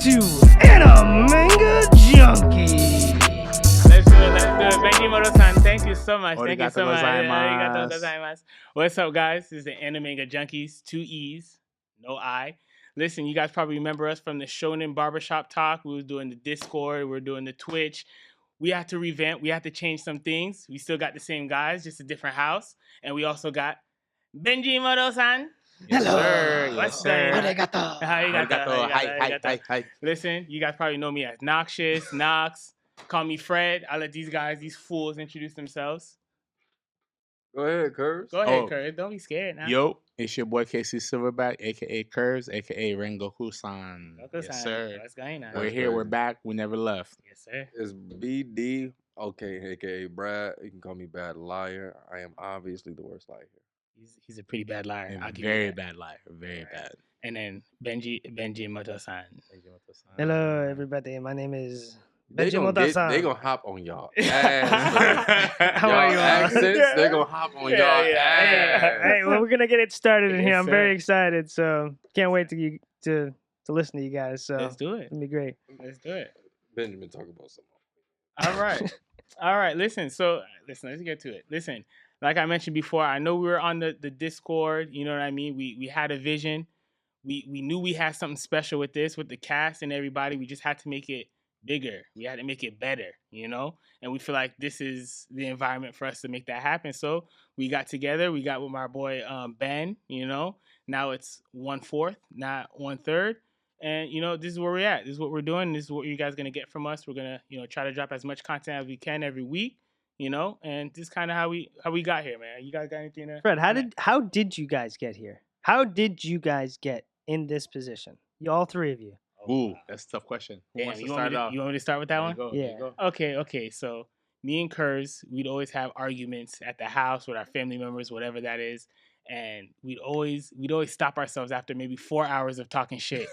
to Animamga Junkeez. Let's do it. Vegeta-san, thank you so much. Thank you so much. Arigato Gozaimasu. What's up, guys? This is the Animanga Junkeez, 2 E's, no I. Listen, you guys probably remember us from the Shonen Barbershop Talk. We were doing the Discord. We were doing the Twitch. We had to revamp. We had to change some things. We still got the same guys, just a different house. And we also got Benji-san. Yes, Hello. sir. Yes, What's sir. that? Arigato. How you got that? Hi. Listen, you guys probably know me as Noxious, Nox. Call me Fred. I'll let these fools introduce themselves. Go ahead, Curves. Go ahead, Oh. Kurt. Don't be scared now. Yo, it's your boy KC Silverback, aka Curves, aka Rengoku-san. Goku-san, Yes, sir. what's going on? We're That's here. We're crazy. back. We never left. Yes, sir. It's BD, aka Brad. You can call me Bad Liar. I am obviously the worst liar here. He's a pretty bad liar. I'll And give you very that. bad liar. Very bad. And then Benji Moto-san. Hello, everybody. My name is They Benji gonna Moto-san. hop on y'all ass. How y'all are you all? accents, they gonna hop on y'all ass. Hey, well, we're gonna get it started in here. Yes, I'm very sir. excited, so can't wait to listen to you guys. So Let's do it. it's gonna be great. Let's do it. Benjamin, talk about something. All right. All right. Listen, let's get to it. Listen, like I mentioned before, I know we were on the Discord. You know what I mean? We had a vision. We knew we had something special with this, with the cast and everybody. We just had to make it bigger. We had to make it better, you know? And we feel like this is the environment for us to make that happen. So we got together. We got with my boy Ben, you know? Now it's 1/4, not 1/3. And, you know, this is where we're at. This is what we're doing. This is what you guys are going to get from us. We're going to, you know, try to drop as much content as we can every week, you know? And this is kind of how we got here, man. You guys got anything to... Fred, how did you guys get here? How did you guys get in this position? All three of you. Ooh, that's a tough question. Who Damn, wants to you start off? want me to start with that There one? you go, Yeah. there you go. Okay. So me and Kurz, we'd always have arguments at the house with our family members, whatever that is, and we'd always stop ourselves after maybe 4 hours of talking shit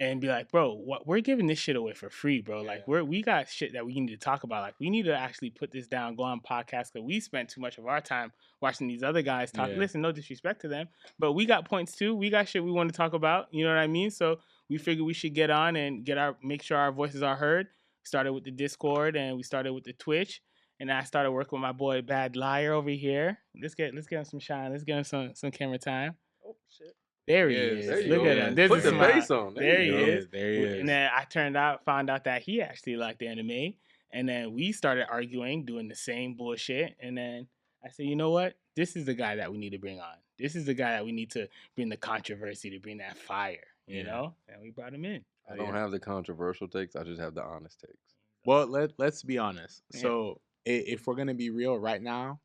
and be like, bro, we're giving this shit away for free, bro. Like we got shit that we need to talk about. Like we need to actually put this down, go on podcasts, because we spent too much of our time watching these other guys talk. Yeah. Listen, no disrespect to them, but we got points too. We got shit we want to talk about. You know what I mean? So we figured we should get on and make sure our voices are heard. Started with the Discord and we started with the Twitch. And I started working with my boy Bad Liar over here. Let's get him some shine. Let's get him some camera time. Oh shit! There he Yes, is. there you Look go. at him. There's Put a the smile. face on. There he you go. is. There he is. And then I found out that he actually liked anime. And then we started arguing, doing the same bullshit. And then I said, you know what? This is the guy that we need to bring on. This is the guy that we need to bring the controversy, to bring that fire, you Yeah. know? And we brought him in. I don't have the controversial takes. I just have the honest takes. Well, let's be honest. Yeah. So if we're gonna be real right now,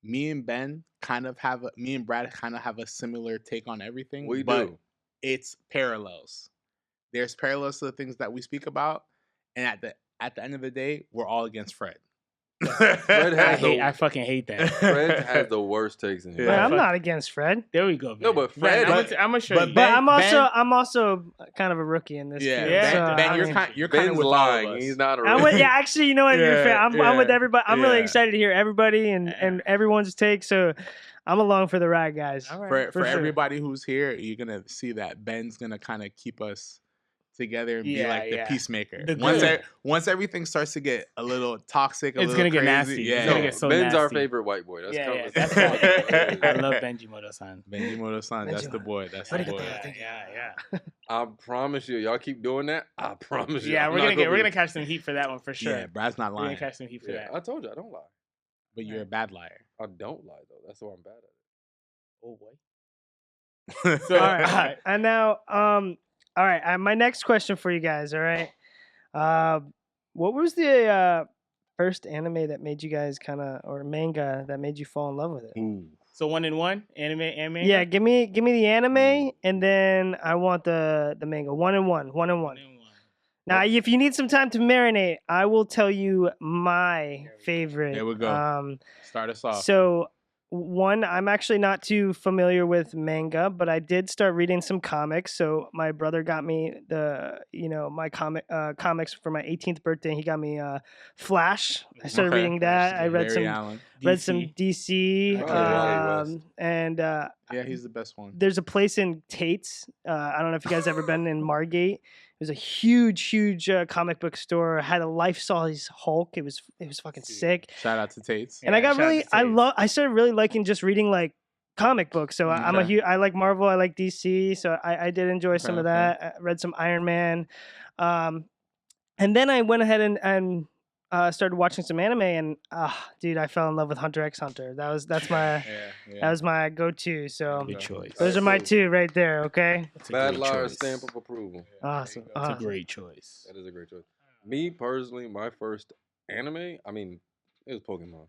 me and Brad kind of have a similar take on everything. We but do. It's parallels. There's parallels to the things that we speak about, and at the end of the day, we're all against Fred. Fred has I fucking hate that. Fred has the worst takes in here. But Yeah. I'm not against Fred. There we go. No, Ben. but Fred- Ben, I'm gonna show but you. But Ben- I'm also kind of a rookie in this. Yeah, field, Yeah. so, Ben, I you're mean- kind of Ben's with lying. all of us. He's not a. I'm with, yeah, actually, you know what? You're Yeah, fair. I'm with yeah, everybody. I'm really yeah. excited to hear everybody and everyone's take. So I'm along for the ride, guys. All right. for for sure. everybody who's here, you're gonna see that Ben's gonna kind of keep us together and be Yeah, like the yeah. peacemaker. The Once good. once everything starts to get a little toxic, It's gonna get nasty. Yeah, It's gonna No, get so Ben's our nasty. favorite white boy. That's Yeah, coming. that's right. I love Benji Moto-san. Benji Moto-san, that's Benji the boy. That's the Arigato. boy. Yeah. I promise you, y'all keep doing that. I promise you. Yeah, I'm we're not gonna be- catch some heat for that one for sure. Yeah, Brad's not We're gonna lying, catch some heat for Yeah, that. I told you I don't lie. but you're a bad liar. I don't lie though. That's why I'm bad at it. Oh boy. So, All right. And now, all right. My next question for you guys. All right. What was the first anime that made you guys or manga that made you fall in love with it? Ooh. So 1 and 1 anime. Yeah, give me the anime, and then I want the manga. 1 and 1. 1 and 1. Now, if you need some time to marinate, I will tell you my favorite. There we go. Start us off. So, one, I'm actually not too familiar with manga, but I did start reading some comics. So my brother got me my comics for my 18th birthday. He got me Flash. I started Okay. reading that. I read Barry some Allen. DC, Okay, Wally West. and Yeah, he's the best one. there's a place in Tate's. I don't know if you guys ever been in Margate. was a huge comic book store. Had a life-size Hulk. It was fucking sick. Shout out to Tate's. And I got shout out really, to Taze. I started really liking just reading like comic books. So I'm a Okay. huge, I like Marvel, I like DC. So I did enjoy some of Okay. that. I read some Iron Man. And then I went ahead and started watching some anime, and dude, I fell in love with Hunter x Hunter. That's my that was my go-to. So Good choice. those are my two right there. Okay, That's a Bad great liar choice. stamp of approval. awesome. That's a awesome. great choice. That is a great choice. Me personally, my first anime, I mean, it was Pokemon.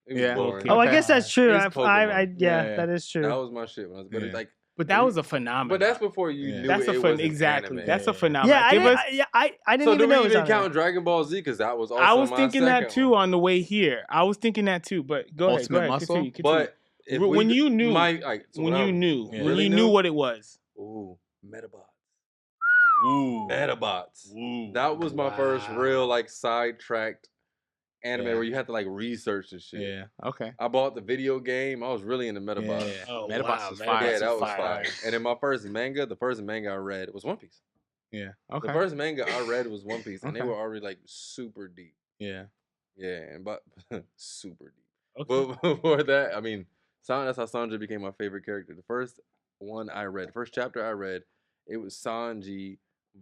It was Yeah. boring. Oh, I guess that's true. It's Pokemon. Yeah, Yeah. that is true. That was my shit when I was, but it's Yeah. like, But that was a phenomenon. but that's before you Yeah. knew That's it a was an exactly. anime. That's a Yeah. phenomenon. Yeah, Give us. I didn't So even do know we it was even on count there. Dragon Ball Z? Because that was also I was my thinking that second too one. on the way here. I was thinking that too. But go ahead. Ultimate Go ahead. Muscle? Continue. But if we when you knew, my, like, so when I you knew, Yeah. when really you knew what it was. Ooh, Metabots. Ooh. Metabots. Ooh. That was my first real like sidetracked anime Yeah. where you had to like research and shit. Yeah. Okay. I bought the video game. I was really into Metabots. Yeah. Oh, Metabots wow, was Metabots fire. Yeah, was that was fire. fire. And then my first manga, the first manga I read was One Piece. Yeah. The Okay. first manga I read was One Piece, and they Okay. were already like super deep. Yeah. Yeah, and but super deep. Okay. But before that, I mean, that's how Sanji became my favorite character. The first one I read, the first chapter I read, it was Sanji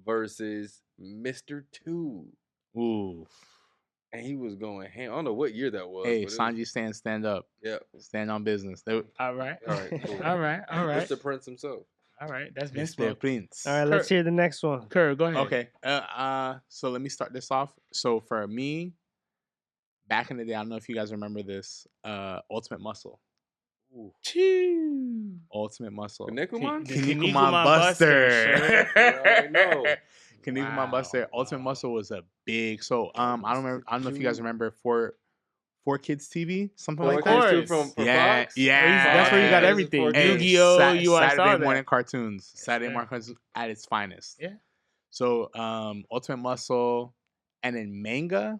versus Mr. Two. Ooh. And he was going ham. I don't know what year that was. Hey, but it was- Sanji, stand up. Yeah. Stand on business. All right. All right, cool. All right. All right. Mr. Prince himself. All right. That's been Mr. spoke. Prince. All right, let's hear the next one. Kerr, go ahead. Okay. So let me start this off. So for me, back in the day, I don't know if you guys remember this. Ultimate Muscle. Ooh. Choo. Ultimate Muscle. Kinnikuman? The Kinnikuman Kinnikuman Buster. Buster, You already know. Kinnikuman Wow, Buster. Ultimate wow. Muscle was a big. So I don't know if you guys remember Four Kids TV, something like Of that. course. From Yeah, Fox? yeah. That's where you got Hey, everything. Hey, Yu-Gi-Oh, you I saw Saturday that. morning cartoons. Saturday sir. morning cartoons at its finest. Yeah. So Ultimate Muscle, and then manga,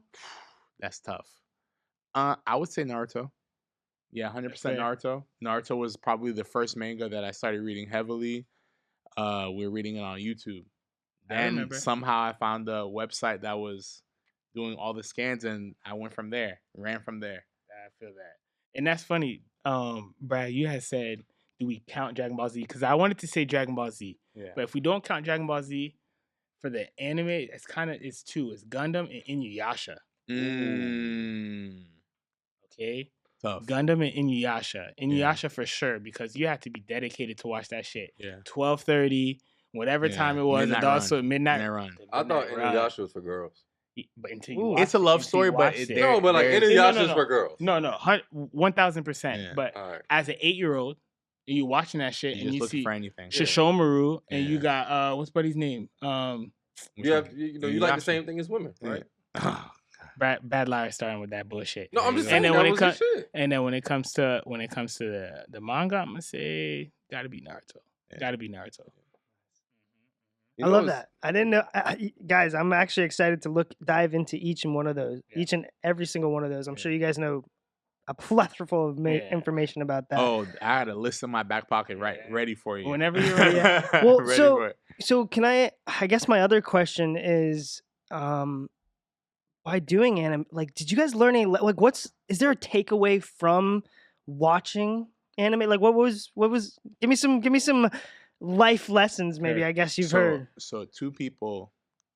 that's tough. I would say Naruto. Yeah, 100% fair. Naruto. Naruto was probably the first manga that I started reading heavily. We were reading it on YouTube. I Then remember. somehow I found a website that was doing all the scans, and I went from there, ran from there. I feel that. And that's funny. Brad, you had said, do we count Dragon Ball Z? Because I wanted to say Dragon Ball Z. Yeah. But if we don't count Dragon Ball Z for the anime, it's two. It's Gundam and Inuyasha. Okay? Tough. Gundam and Inuyasha. Inuyasha for sure, because you have to be dedicated to watch that shit. Yeah. 12:30, whatever Yeah. time it was, Midnight adult run. so midnight. Midnight run. the I thought midnight run. Inuyasha was for girls. But until you Ooh. watch It's a love until you story, but watched it- it. there- No, but like there's- Inuyasha's no. for girls. No, 1000%. Yeah. But All right. as an 8-year-old, and you watching that shit, You're and just you looking see for anything. Shishomaru, and you Yeah. got what's buddy's name? You have, you know, you like the Inuyasha. same thing as women, right? Oh, Bad liar starting with that bullshit. No, I'm just And saying then that when it was comes- the shit. And then when it comes to the manga, I'm gonna say gotta be Naruto. Yeah. Gotta be Naruto. You I know love what's- that. I didn't know, guys. I'm actually excited to dive into each and one of those, Yeah. each and every single one of those. I'm Yeah. sure you guys know a plethora full of Yeah. information about that. Oh, I had a list in my back pocket, right, Yeah. ready for you. Whenever you're ready. Well, Ready so- for it. So can I guess my other question is, by doing anime, like, did you guys learn any, like, is there a takeaway from watching anime? Like, what was, give me some life lessons, maybe, Sure. I guess you've so, heard. So two people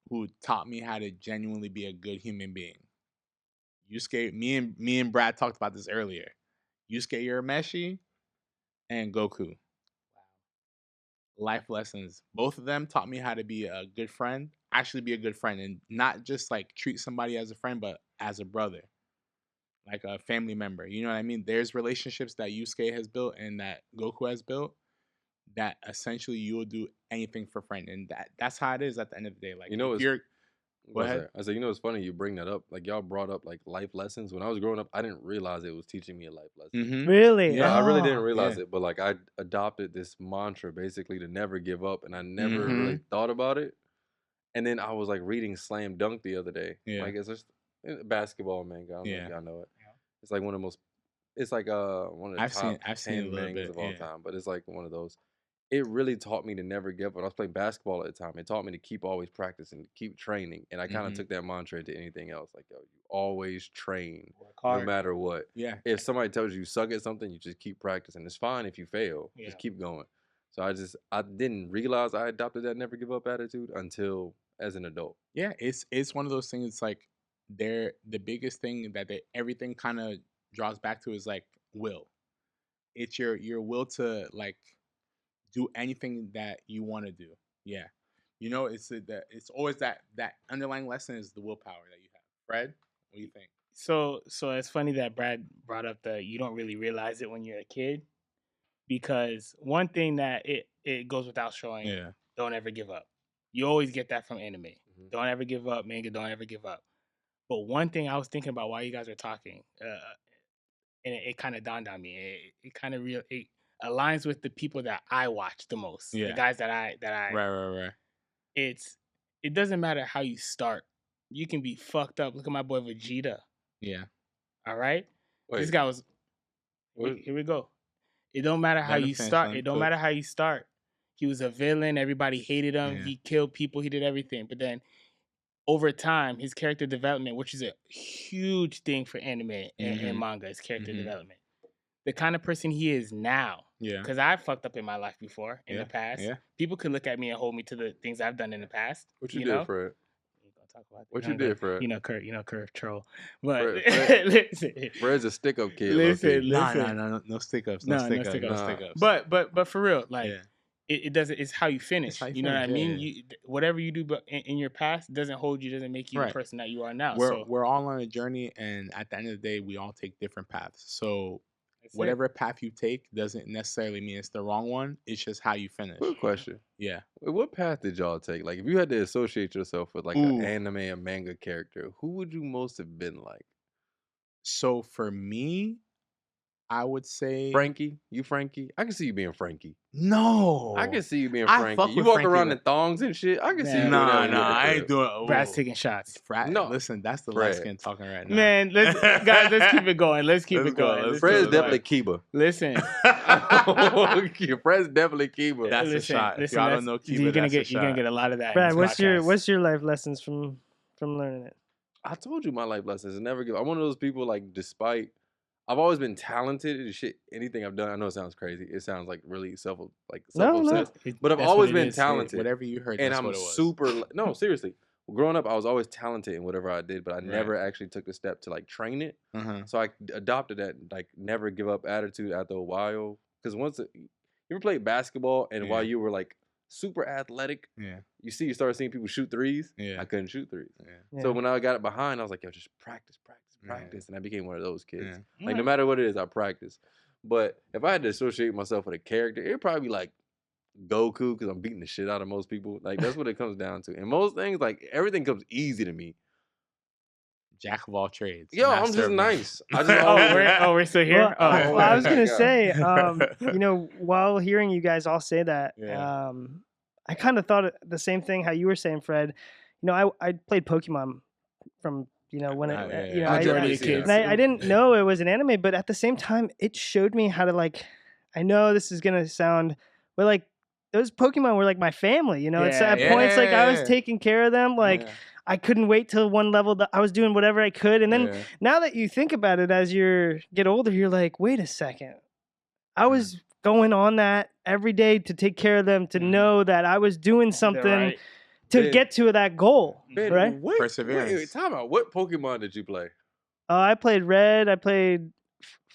who taught me how to genuinely be a good human being. Yusuke, me and Brad talked about this earlier. Yusuke Urameshi and Goku. Life lessons. Both of them taught me how to be a good friend, actually be a good friend, and not just like treat somebody as a friend, but as a brother, like a family member. You know what I mean? There's relationships that Yusuke has built and that Goku has built that essentially you will do anything for friend, and that's how it is at the end of the day. Like, You know, if it's- you're Go ahead. ahead. I said, you know, it's funny you bring that up. Like y'all brought up like life lessons. When I was growing up, I didn't realize it was teaching me a life lesson. Mhm. Really? Yeah, I really Oh. didn't realize yeah. it, but like I adopted this mantra basically to never give up, and I never Mhm. really thought about it. And then I was like reading Slam Dunk the other day. Yeah. Like it's just basketball manga. I don't know Yeah. if y'all know it. Yeah. It's like one of the most. It's like one of the I've top seen it 10 a little mangas bit, of all yeah. time, but it's like one of those. it really taught me to never give up. When I was playing basketball at the time, it taught me to keep always practicing, keep training. And I kind of took that mantra into anything else. Like, yo, you always train no matter what. Yeah. If somebody tells you suck at something, you just keep practicing. It's fine if you fail. Yeah. Just keep going. So I didn't realize I adopted that never give up attitude until as an adult. Yeah, it's one of those things. It's like the biggest thing that everything kind of draws back to is like will. It's your will to like do anything that you want to do. Yeah, you know, it's always that underlying lesson is the willpower that you have. Fred, what do you think? So it's funny that Brad brought up the you don't really realize it when you're a kid, because one thing that it goes without showing, Yeah. don't ever give up. You always get that from anime. Don't ever give up, manga. Don't ever give up. But one thing I was thinking about while you guys were talking, and it kind of dawned on me. It kind of it aligns with the people that I watch the most. Yeah. The guys that I Right. it doesn't matter how you start. You can be fucked up. Look at my boy Vegeta. Yeah. All right. Wait, This guy was. Here we go. It don't matter how you start. It don't matter how you start. He was a villain. Everybody hated him. Yeah. He killed people. He did everything. But then, over time, his character development, which is a huge thing for anime and manga, is character development. The kind of person he is now. Yeah. Because I fucked up in my life before, in the past. Yeah. People could look at me and hold me to the things I've done in the past. What you did, Fred? Talk about what you did, Fred? Kurt troll. But listen, Fred's a stick-up kid. Listen. No stick-ups. No stick-ups. But for real, like it doesn't. It's how you finish. You know what I mean? Yeah. Whatever you do, but in your past doesn't hold you. Doesn't make you the person that you are now. We're all on a journey, and at the end of the day, we all take different paths. So whatever path you take doesn't necessarily mean it's the wrong one. It's just how you finish. Good question. Yeah. What path did y'all take? Like, if you had to associate yourself with like an anime or manga character, who would you most have been like? So for me, I would say Frankie. You Frankie? I can see you being Frankie. No, I can see you being Frankie. You walk around in thongs and shit. I can see you. No, I ain't doing. Brad's taking shots. No, listen, that's the light skin talking right now. Man, let's keep it going. Let's keep it going. Fred's definitely Kiba. Listen, Fred's definitely Kiba. That's a shot. If y'all don't know Kiba, you're gonna get a lot of that. Brad, what's your life lessons from learning it? I told you my life lessons is never give. I'm one of those people like, despite I've always been talented in shit. Anything I've done, I know it sounds crazy. It sounds like really self-obsessed. But I've always been talented. Whatever you heard, and that's I'm what it was. super. No, seriously. Growing up, I was always talented in whatever I did, but I never actually took the step to like train it. So I adopted that like never give up attitude after a while. Because you ever played basketball and while you were like super athletic, you started seeing people shoot threes. I couldn't shoot threes. So when I got it behind, I was like, yo, just practice. And I became one of those kids. Like, no matter what it is, I practice. But if I had to associate myself with a character, it'd probably be like Goku, because I'm beating the shit out of most people. Like, that's what it comes down to. And most things, like, everything comes easy to me. Jack of all trades. Yo, I'm just nice. I just we're still here? Well, I was going to say, while hearing you guys all say that, I kind of thought the same thing how you were saying, Fred. I played Pokemon from... when I didn't know it was an anime, but at the same time, it showed me how to like. I know this is gonna sound, but like those Pokemon were like my family. It's at points like I was taking care of them. Like I couldn't wait till one level. I was doing whatever I could, and then now that you think about it, as you get older, you're like, wait a second, I was going on that every day to take care of them, to know that I was doing something. To get to that goal, right? Perseverance. Wait, time out. What Pokemon did you play? I played Red. I played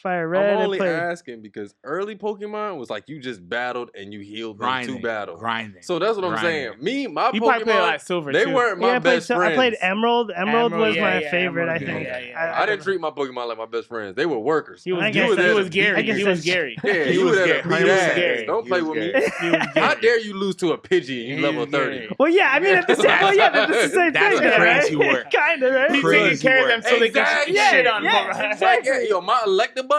Fire Red. I'm only asking because early Pokemon was like you just battled and you healed them to battle. Grinding. So that's what I'm saying. My you Pokemon, played like Silver they too. weren't my best friends. I played Emerald. Emerald was my favorite, Emerald, I think. I didn't treat my Pokemon like my best friends. They were workers. He was Gary. He was Gary. Yeah, he was Gary. Don't play with me. How dare you lose to a Pidgey and you level 30? Well, yeah, I mean, at the same time, that's the same that's thing, crazy right? work. Kind of, right? He's taking care of them so they can shit on them. Exactly. Yo, my Electabuzz,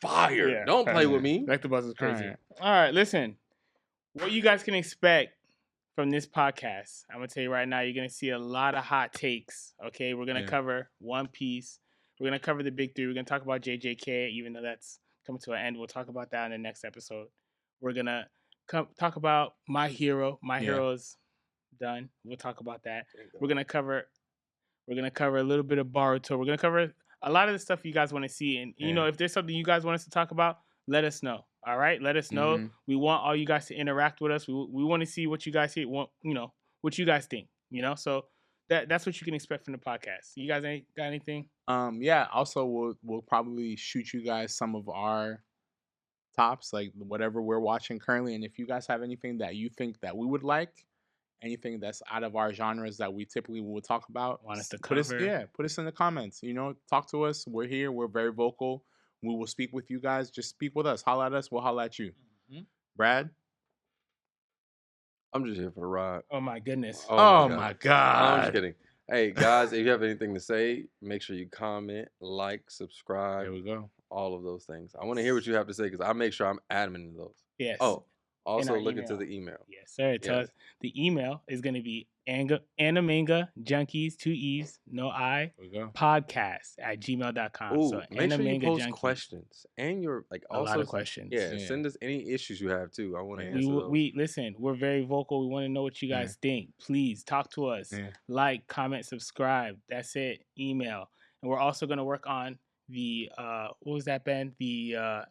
fire. Don't play with me. Electabuzz is crazy. All right, listen. What you guys can expect from this podcast, I'm going to tell you right now, you're going to see a lot of hot takes, okay? We're going to cover One Piece. We're going to cover the big three. We're going to talk about JJK, even though that's coming to an end. We'll talk about that in the next episode. We're going to talk about My Hero. My Hero's done. We'll talk about that. We're gonna cover a little bit of Boruto. We're gonna cover a lot of the stuff you guys want to see. And you know, if there's something you guys want us to talk about, let us know. All right, let us know. We want all you guys to interact with us. We want to see what you guys want. You know, what you guys think. You know, so that's what you can expect from the podcast. You guys ain't got anything? Yeah. Also, we'll probably shoot you guys some of our tops, like whatever we're watching currently, and if you guys have anything that you think that we would like, anything that's out of our genres that we typically will talk about, want us to cover? Put us in the comments. You know, talk to us. We're here. We're very vocal. We will speak with you guys. Just speak with us. Holla at us. We'll holla at you. Brad? I'm just here for the ride. Oh my goodness. Oh my God. I'm just kidding. Hey guys, if you have anything to say, make sure you comment, like, subscribe. There we go. All of those things. I want to hear what you have to say because I make sure I'm admin in those. Yes. Oh, also look into the email. Yes, sir. Tell us. The email is going to be Animanga Junkeez, 2 E's, no I, podcast @gmail.com. Ooh, so make sure you post Junkeez. questions and your a lot of questions. Yeah, send us any issues you have too. I want to answer those. We listen. We're very vocal. We want to know what you guys think. Please talk to us. Like, comment, subscribe. That's it. Email. And we're also going to work on the what was that, Ben? The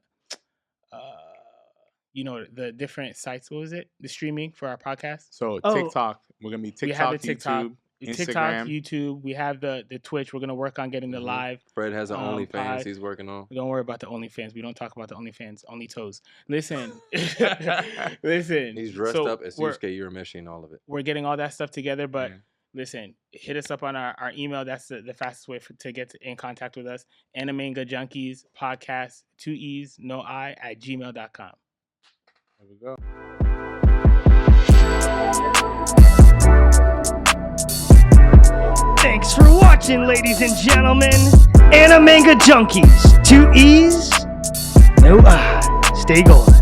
you know, the different sites. What was it? The streaming for our podcast. So TikTok. We're gonna be TikTok, we have the TikTok, YouTube, TikTok, Instagram. YouTube. We have the Twitch. We're gonna work on getting the live. Fred has an OnlyFans he's working on. Don't worry about the OnlyFans. We don't talk about the OnlyFans. Only toes. Listen, listen. He's dressed up as Yusuke Urameshi and all of it. We're getting all that stuff together, but. Listen, hit us up on our email. That's the fastest way to get in contact with us. Animanga Junkeez Podcast, 2 E's, no I, @gmail.com. There we go. Thanks for watching, ladies and gentlemen. Animanga Junkeez, 2 E's, no I. Stay golden.